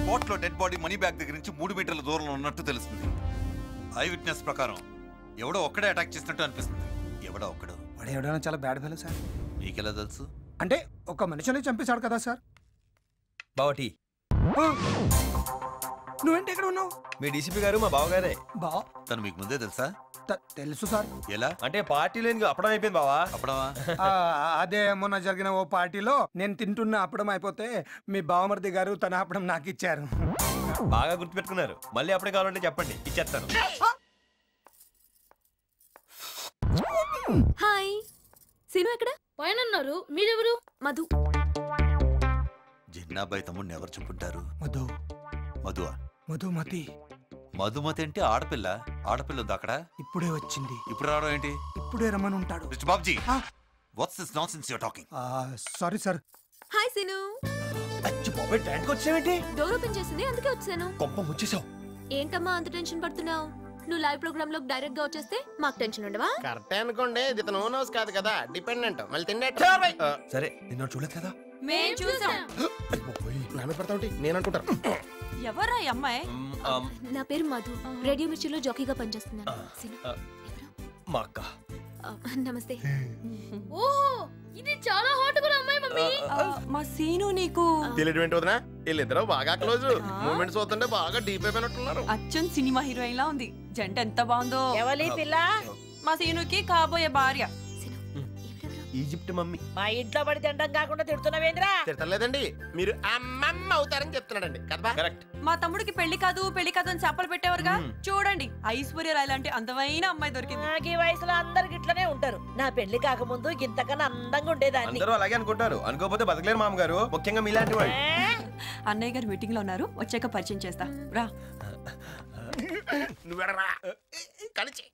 Spot లో dead body money bag దగ్గర నుంచి 3 మీటర్ల దూరంలో ఉన్నట్టు తెలుస్తుంది. ఐ విట్నెస్ ప్రకారం ఎవడో ఒక్కడే అటాక్ చేసినట్టు అనిపిస్తుంది. ఎవడో ఒక్కడు. వాడు ఎవడైనా చాలా బ్యాడ్ ఫెలో సార్. మీకెలా తెలుసు? అంటే ఒక మనిషిని చంపేశాడు కదా సార్. బావటి నువ్వేంటి ఎక్కడ ఉన్నావు? మీ డీసీపీ గారు మా బావగారే. తను మీకు ముందే తెలుసా? తెలుసు సార్. ఎలా అంటే పార్టీలో అప్పడం అయిపోయింది బావా. అప్పడమా? అదే మొన్న జరిగిన ఓ పార్టీలో నేను తింటున్న అప్పడం అయిపోతే మీ బావమరిది గారు తన అప్పడం నాకు ఇచ్చారు. బాగా గుర్తుపెట్టుకున్నారు. మళ్ళీ అప్పుడే కావాలంటే చెప్పండి, ఇచ్చేస్తాను. హాయ్ సీను ఎక్కడ? పైన ఉన్నారు. మీరెవరు? మధు. జిన్నాబాయి తమ్ముడిని ఎవరు చెప్పుంటారు? మధు. మధువా? మధుమతి. మధుమతి అంటే ఆడపిల్ల. ఆడపిల్ల ఉంది అక్కడ. ఇప్పుడే వచ్చింది. ఇప్పుడు రావడం ఏంటి? ఇప్పుడే రమ్మని ఉంటాడు. Mister Babji, what's this nonsense you are talking? Sorry sir. Hi Seenu. Achi బాబాయ్, ట్యాంక్ వచ్చావేంటి? డోర్ ఓపెన్ చేసింది అందుకే వచ్చాను. కొంప ముచ్చేసావు. ఏంటమ్మా అంత టెన్షన్ పడుతున్నావు? నువ్వు లైవ్ ప్రోగ్రామ్ లో డైరెక్ట్ గా వచ్చేస్తే మాకు టెన్షన్ ఉండవా? కరెక్టే అనుకోండి. ఇది ఓన్ హౌస్ కాదు కదా, డిపెండెంట్. మళ్ళీ తిండే సరే, నిన్న చూడలేదు కదా. మేము చూసాం. నాన్న పెడతావుంటి నేను అనుకుంటాను. ఎవరా అమ్మాయి? నా పేరు మధు. రేడియో మిర్చిలో జాకీగా పనిచేస్తున్నాను. మా అక్క. నమస్తే. ఓహో, ఇది చాలా హాట్ గా అమ్మాయి మమ్మీ. మా సీను నీకు తెలియటువంటి వదినా వీళ్ళిద్దరూ బాగా క్లోజ్. మూమెంట్స్ అవుతుంటే బాగా డీప్ అయిపోయినట్టున్నారు. అచ్చం సినిమా హీరోయిన్ లా ఉంది. జంట ఎంత బాగుందో. ఎవలి పిల్ల? మా సీనుకి కాబోయే భార్య. Egypt mummy. మా ఇంట్లో పడి తిండం కాకుండా తిడుతున్నావేంద్రా? తిడతలేదండి, మీరు అమ్మమ్మ అవుతారని చెప్తున్నాడండి కదా. కరెక్ట్. మా తమ్ముడికి పెళ్లి కాదు అని చెప్పలు పెట్టేవారుగా. చూడండి, ఐశ్వర్య రాయ్ లాంటి అందమైన అమ్మాయి దొరికింది. నాకు ఈ వయసులో అందరికి ఇట్లనే ఉంటారు. నా పెళ్లి కాకముందు ఇంతకన్నా అందంగా ఉండేదాన్ని. అందరూ అలాగే అనుకుంటారు. అనుకోకపోతే బతకలేరు మామగారు, ముఖ్యంగా మీలాంటి వాళ్ళు. అన్నయ్య గారు మీటింగ్ లో ఉన్నారు, వచ్చాక పరిచయం చేస్తా రా. నువ్వెడరా కలిసి.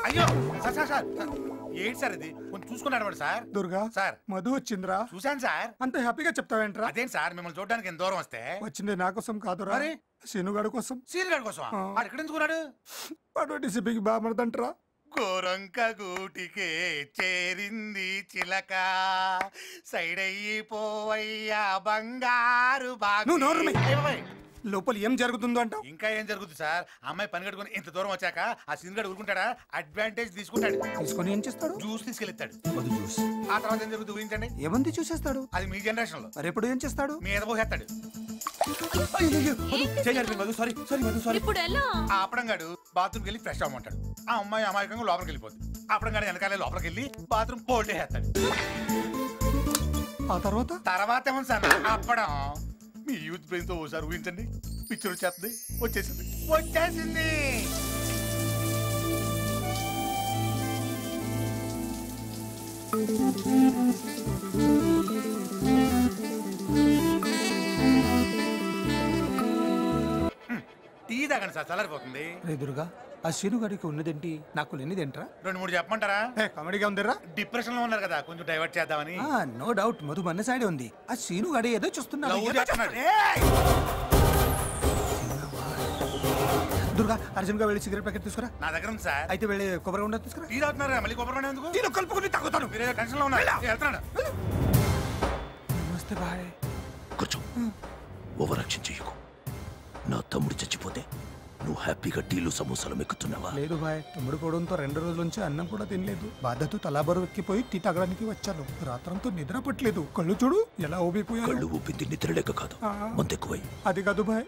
అయ్యో సార్ సార్ సార్ ఏంటి సార్ ఇది? కొంచెం చూసుకున్నాడు సార్. దుర్గా సార్, మధు వచ్చిందిరా. చూశాను సార్. అంత హ్యాపీగా చెప్తావేంట్రా? అదేం సార్, మిమ్మల్ని చూడడానికి ఎంత దూరం వస్తే వచ్చింది నా కోసం కాదురా, మరి సీనుగాడు కోసం. సీన్ గారి కోసం. వాడు ఎక్కడ ఎందుకున్నాడు? వాడు డీసీపీకి బామర్దంటరా. గోరంక గూటికే చేరింది చిలక, సైడ్ అయిపోవయ్యా బంగారు బాగు. లోపల ఏం జరుగుతుందో అంటావు? ఇంకా ఏం జరుగుతుంది సార్? అమ్మాయి పని కట్టుకుని ఇంత దూరం వచ్చాక ఆ సీన్ గడు ఊరుకుంటాడా? అడ్వాంటేజ్ తీసుకుంటాడు. తీసుకుని ఏం చేస్తాడు? జ్యూస్ తీసుకెళ్తాడు. ఆ తర్వాత ఏం జరుగుతుంది ఊహించండి. ఏమంది చూసేస్తాడు? అది మీ జనరేషన్ లో. మరి ఎప్పుడు ఏం చేస్తాడు? మీద పోసేస్తాడు. ఇప్పుడు ఎలా? ఆ అప్పడం గాడు బాత్రూమ్కి వెళ్ళి ఫ్రెష్ అవ్వమంటాడు. ఆ అమ్మాయి అమాయకంగా లోపలికి వెళ్ళిపోతుంది. అప్పడం గాడు వెనకాలే లోపలికి వెళ్ళి బాత్రూమ్ కోల్డ్ వేస్తాడు. ఆ తర్వాత ఏమో సార్, అప్పడం మీ యూత్ బ్రెయిన్ తో ఓసారి ఊహించండి. పిక్చర్ వచ్చేస్తుంది. వచ్చేసింది. టీ తాగండి సార్, చల్లారిపోతుంది. దుర్గా, ఆ సీనుగాడికి ఉన్నదేంటి, నాకు లేనిదేంట్రా? 2-3 చెప్పమంటారా? కామెడీగా ఉందిరా. డిప్రెషన్ లో ఉన్నారు కదా, కొంచెం డైవర్ట్ చేద్దామని. నో డౌట్, మధు మన సైడే ఉంది. ఆ సీనుగాడి ఏదో చూస్తున్నాడు. దుర్గా, అర్జున్ గా వెళ్ళి సిగరెట్ ప్యాకెట్ తీసుకురా. నా దగ్గర ఉంది సార్. అయితే వెళ్ళి కొబ్బరి ఉండ తీసుకురా. టీ తాగుతున్నారా? మళ్ళీ కొబ్బరి ఎందుకు? టీలో కలుపుకుని తాగుతాను. మీరే టెన్షన్ లో ఉన్నారు. వెళ్తున్నాడు. నమస్తే బాయ్. కూర్చో, ఓవర్ యాక్షన్ చేయకు. నా తమ్ముడు చచ్చిపోతే నువ్వు హ్యాపీగా టీలు సమోసాలు మెక్కుతున్నావా? లేదు బాయ్, తమ్ముడు పోవడంతో 2 రోజుల నుంచి అన్నం కూడా తినలేదు. బాధతో తలాబరు ఎక్కిపోయి టీ తాగడానికి వచ్చాను. రాత్రంతో నిద్ర పట్టలేదు. కళ్ళు చూడు ఎలా ఊపిపోయా. కళ్ళు ఊపింది నిద్రలేక కాదు, మందెక్కువై. అది కాదు బాయ్.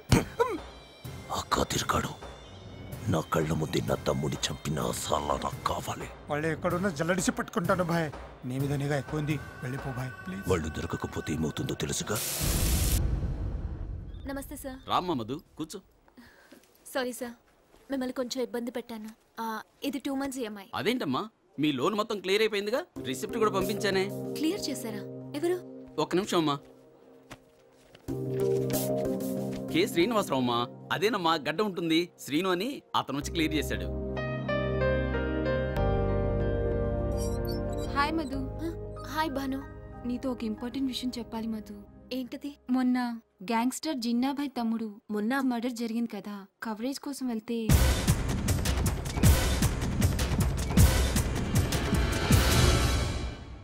ఆ కాతిరికాడు నా కళ్ళ ముందే నా తమ్ముడి చంపిన సాలా నాకు కావాలి. వాళ్ళు ఎక్కడున్నా జల్లడిసి పట్టుకుంటాను బాయ్. నీ మీద నిఘా ఎక్కువ ఉంది, వెళ్ళిపో బాయ్ ప్లీజ్. వాళ్ళు దొరకకపోతే ఏమవుతుందో తెలుసుగా. నమస్తే సార్. రామ్మా మధు, కూర్చో. సారీ సార్, మిమ్మల్ని కొంచెం ఇబ్బంది పెట్టాను. ఇది 2 months EMI. అదేంటమ్మా, మీ లోన్ మొత్తం క్లియర్ అయిపోయిందిగా. రిసిప్ట్ కూడా పంపించానే. క్లియర్ చేశారా? ఎవరు? ఒక్క నిమిషం అమ్మా. కే శ్రీనివాసరావు అమ్మా. అదేనమ్మా, గడ్డ ఉంటుంది శ్రీను అని, అతను వచ్చి క్లియర్ చేశాడు. హాయ్ మధు. హాయ్ భాను. నీతో ఒక ఇంపార్టెంట్ విషయం చెప్పాలి మధు. ఏంటది? మొన్న గ్యాంగ్స్టర్ జిన్నాభాయ్ తమ్ముడు మొన్న మర్డర్ జరిగింది కదా, కవరేజ్ కోసం వెళ్తే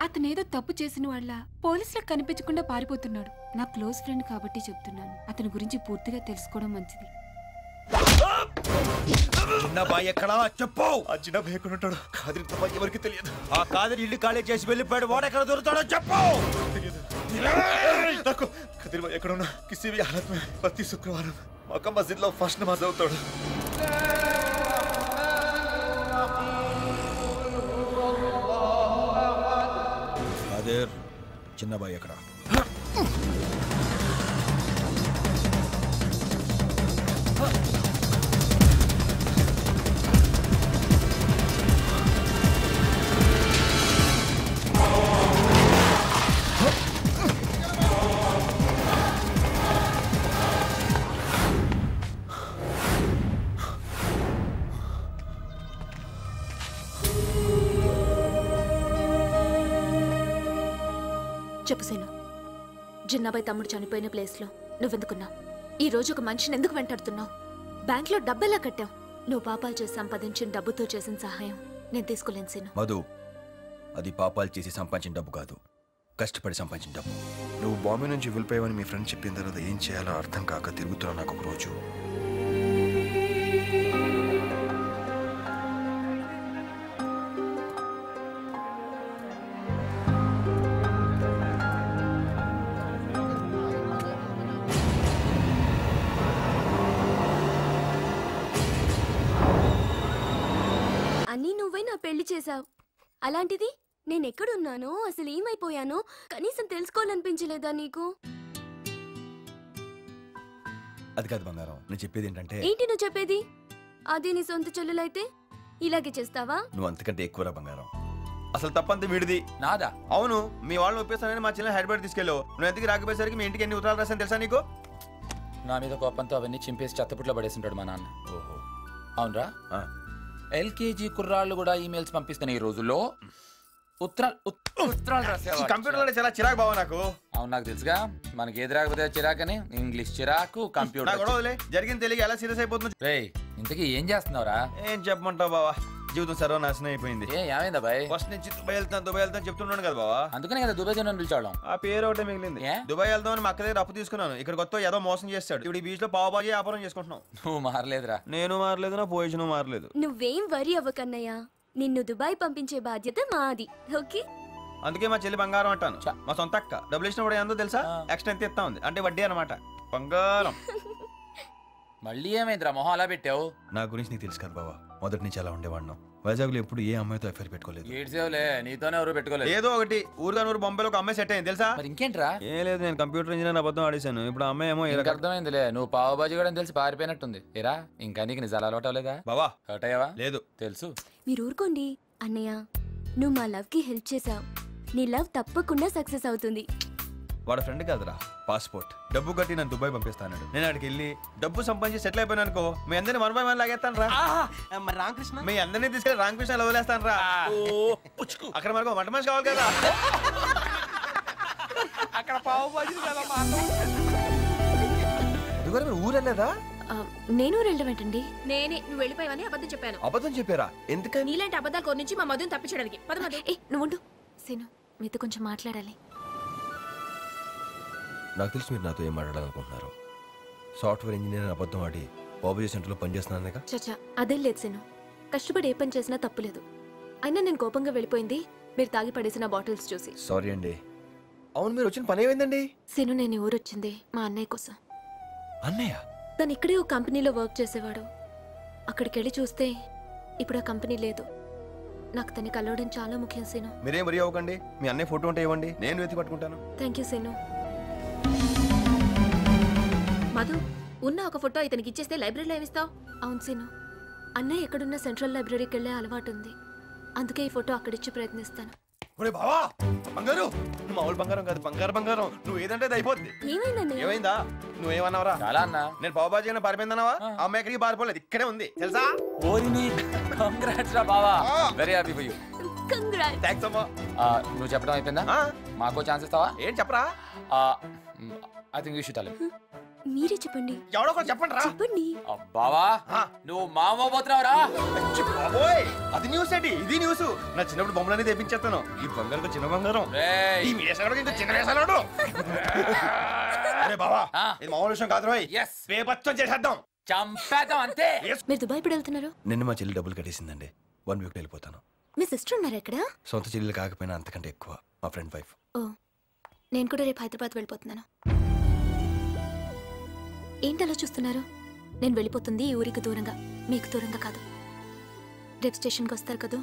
ఆ అతనేదో తప్పు చేసిన వాళ్ళ పోలీసులకు కనిపించకుండా పారిపోతున్నాడు. నా క్లోజ్ ఫ్రెండ్ కాబట్టి చెప్తున్నాను. అతని గురించి పూర్తిగా తెలుసుకోవడం మంచిది. చిన్నబాయ్ ఎక్కడా చెప్పు. ఆ చిన్నబాయ్ ఎక్కడ ఉంటాడు? కాదిరి తప్ప ఎవరికి తెలియదు. ఆ కాదిరి ఇల్లు ఖాళీ చేసి వెళ్ళిపోయాడు. వాడు ఎక్కడ దొరుకుతాడో చెప్పు. నాకు కదిరి ఎక్కడ ఉన్నా కిసి भी हालत में ప్రతి శుక్రవారం మక్కా మస్జిద్ లో ఫస్ట్ నమాజ్ అవుతాడు. కాదిర్ చిన్నబాయ్ ఎక్కడ? చెప్పు సీను, జిన్నాబాయ్ తమ్ముడు చనిపోయిన ప్లేస్లో నువ్వెందుకున్నావు? ఈ రోజు ఒక మనిషిని ఎందుకు వెంటాడుతున్నావు? బ్యాంక్లో డబ్బెలా కట్టావు? నువ్వు పాపాలు చేసి సంపాదించిన డబ్బుతో చేసిన సహాయం నేను తీసుకోలేను సీను. మధు, అది పాపాలు చేసి సంపాదించిన డబ్బు కాదు, కష్టపడి సంపాదించిన డబ్బు. నువ్వు బాంబే నుంచి వెళ్ళిపోయావని మీ ఫ్రెండ్ చెప్పిన తర్వాత ఏం చేయాలో అర్థం కాక తిరుగుతున్నా నాకు ఒక రోజు. అన్నీ నువ్వే నా పెళ్లి చేశావు. అలాంటిది నేనెక్కడున్నానో అసలు ఏమైపోయానో కనీసం తెలుసుకోవాలనిపించలేదా నీకు? అది కాదు బంగారం, నేను చెప్పేది ఏంటంటే. ఏంటి నువ్వు చెప్పేది? అదే నీ సొంత చెల్లెలైతే ఇలాగే చేస్తావా? నువ్వు అంతకంటే ఎక్కువరా బంగారం. అసలు తప్పంతా వీడిది. నాదా? అవును, మీ వాళ్ళని ఒప్పేస్తానని మా చెల్లెని హైదరాబాద్ తీసుకెళ్ళావు. నువ్వు ఎందుకు రాకపోయేసరికి మీ ఇంటికి ఎన్ని ఉత్తరాలు రాసాను తెలుసా నీకు? నా మీద కోపంతో అవన్నీ చింపేసి చెత్తపుట్లో పడేసింటాడు మా నాన్న. ఓహో, అవునరా? ఎల్కేజీ కుర్రాళ్ళు కూడా ఈమెయిల్స్ పంపిస్తున్న ఈ రోజుల్లో ఉత్తరాలు రాసేవా? కంప్యూటర్ చాలా చిరాకు బావ నాకు. అవును, నాకు తెలుసుగా. మనకి ఏది రాకపోతే చిరాకని. ఇంగ్లీష్ చిరాకు, కంప్యూటర్ గొడవలే. జరిగింది తెలియక ఎలా సీరియస్ అయిపోతుంది. రేయ్, ఇంతకీ ఏం చేస్తున్నావురా? ఏం చెప్పమంటావు బావా, జీవితం సర్వనాశనం అయిపోయింది. ఏమైందా బాయ్? ఫస్ట్ నుంచి దుబాయ్ వెళ్తాను చెప్తున్నాను కదా బావా. అందుకనే కదా దుబాయ్ జనం పిలిచాడు. ఆ పేరు ఒకటే మిగిలింది. దుబాయ్ వెళ్దాం అని మా అక్క దగ్గర అప్పు తీసుకున్నాను. ఇక్కడ కొత్త ఏదో మోసం చేస్తాడు. ఇప్పుడు ఈ బీచ్ లో పావుబాజీ వ్యాపారం చేసుకుంటున్నాం. నువ్వు మారలేదురా. నేను మారలేదు, నా పొజిషన్ మారలేదు. నువ్వేం వరి అవ్వకన్నయ్య, నిన్ను దుబాయ్ పంపించే బాధ్యత మాది. ఓకే? అందుకే మా చెల్లి బంగారం అంటాను. మా సొంత అక్క డబ్బులు ఇచ్చినప్పుడు ఎంతో తెలుసా? ఎక్స్ట్రా ఎంత ఇస్తా ఉంది అంటే వడ్డీ అనమాట. బంగారం. మళ్ళీ ఏమైందిరా మొహం అలా పెట్టావు? నా గురించి నీకు తెలుసు కదా బావా, మొదటి నుంచి అలా ఉండేవాడిను. వైజాగ్ లో ఎప్పుడు ఏ అమ్మాయితో ఎఫ్ఐఆర్ పెట్టుకోలేదు. ఏడ్సేవులే, నీతోనే ఎవరు పెట్టుకోలేదు. ఏదో ఒకటి ఊరుగా నూరు బొంబాయిలో ఒక అమ్మాయి సెట్ అయింది తెలుసా? మరి ఇంకేంట్రా? ఏం లేదు, నేను కంప్యూటర్ ఇంజనీర్ అబద్ధం ఆడేశాను. ఇప్పుడు అమ్మాయి ఏమో అర్థమైందిలే, నువ్వు పావుబాజీ కూడా తెలిసి పారిపోయినట్టుంది. ఏరా, ఇంకా నీకు నిజాలు అలవాటు అవ్వలేదా? బావా హర్ట్ అయ్యావా? లేదు, తెలుసు. మీరు ఊరుకోండి అన్నయ్య, నువ్వు మా లవ్ కి హెల్ప్ చేసావు. నీ లవ్ తప్పకుండా సక్సెస్ అవుతుంది. వాడు ఫ్రెండ్ కాదురా, పాస్పోర్ట్. డబ్బు కట్టి నన్ను దుబాయ్ పంపిస్తాను. నేను అక్కడికి వెళ్ళి డబ్బు సంపాదించి సెటిల్ అయిపోయినా అనుకో, మీ అందరినీ 1 by 1 లాగేస్తాను రా. రామకృష్ణ మీ అందరినీ తీసుకెళ్ళి రామకృష్ణ వదిలేస్తాను రా. అక్కడ మనకు వంట మనిషి కావాలి కదా. అక్కడ పావుబాజీ ఊరు వెళ్ళలేదా? నేను వెళ్ళడం ఏంటండి? నేనే నువ్వు వెళ్ళిపోయావని అబద్ధం చెప్పాను. అబద్ధం చెప్పారా? ఎందుకని? నీలాంటి అబద్ధాల కోరి నుంచి మా మధుని తప్పించడానికి. పద మధు. నువ్వు సీను, మీతో కొంచెం మాట్లాడాలి. నాకు తెలుసు మీరు నాతో ఏం మాట్లాడాలనుకుంటున్నారు. సాఫ్ట్వేర్ ఇంజనీర్ అబద్ధం ఆడి బాబుజీ సెంటర్లో పనిచేస్తున్నాను. చచ్చా, అదేం లేదు సీను. కష్టపడి ఏ పని చేసినా తప్పులేదు. అయినా నేను కోపంగా వెళ్ళిపోయింది మీరు తాగి పడేసిన బాటిల్స్ చూసి. సారీ అండి. అవును, మీరు వచ్చిన పని ఏమైందండి? సీను, నేను ఊరు వచ్చింది మా అన్నయ్య కోసం. అన్నయ్య? తను ఇక్కడే ఒక కంపెనీలో వర్క్ చేసేవాడు. అక్కడికి వెళ్ళి చూస్తే ఇప్పుడు ఆ కంపెనీ లేదు. నాకు తను కలవడం చాలా ముఖ్యం సీను. మీరేం వరి అవ్వకండి. మీ అన్నయ్య ఫోటో ఉంటే ఇవ్వండి, నేను వెతికి పట్టుకుంటాను. Thank you scene. మధు, ఉన్న ఒక ఫోటో ఇతనికి ఇచ్చేస్తే లైబ్రరీలో ఏమిస్తావు? అవును సీను, అన్నయ్య ఎక్కడున్న సెంట్రల్ లైబ్రరీకి వెళ్ళే అలవాటు ఉంది. అందుకే ఈ ఫోటో అక్కడిచ్చి ప్రయత్నిస్తాను. బావా, బంగారు నువ్వు మామూలు బంగారం కాదు, బంగారం. నువ్వు ఏదంటే అది అయిపోద్ది. ఏమైందా? నువ్వేమన్నావరా? చాలా అన్నా. నేను పావుబాజీ అయినా పారిపోయిందన్నావా? అమ్మాయి ఎక్కడికి పారిపోలేదు, ఇక్కడే ఉంది తెలుసా? కంగ్రాట్స్ రా బావా, very happy for you. Congrats. Thanks అమ్మా. నువ్వు చెప్పడం అయిపోయిందా? మాకో ఛాన్స్ ఇస్తావా? ఏం చెప్పరా? I think you should tell him. మీరే చెప్పండి. ఎవడో ఒకటి చెప్పండి రా. చెప్పండి. బావా నువ్వు మామ పోతున్నావురా. బాబోయ్ అది న్యూస్ ఏంటి? ఇది న్యూస్. నా చిన్నప్పుడు బొమ్మలన్నీ తెప్పించేస్తాను. ఈ బంగారు చిన్న బంగారం. ఈ వేసాడు ఇంకా చిన్న వేసాడు. అరే బావా ఇది మామూలు విషయం కాదు రోయ్. పేపచ్చం చేసేద్దాం. చంపేద్దాం అంతే. మీరు దుబాయ్ ఇప్పుడు వెళ్తున్నారు? నిన్న మా చెల్లి డబ్బులు కట్టేసిందండి. 1 వీక్ వెళ్ళిపోతాను. మీ సిస్టర్ ఉన్నారు ఎక్కడ? సొంత చెల్లెలు కాకపోయినా అంతకంటే ఎక్కువ మా ఫ్రెండ్ వైఫ్. ఓ నేను కూడా రేపు హైదరాబాద్ వెళ్ళిపోతున్నాను. ఏంటి అలా చూస్తున్నారు? నేను వెళ్ళిపోతుంది ఈ ఊరికి దూరంగా, మీకు దూరంగా కాదు. రేపు స్టేషన్కి వస్తారు కదా,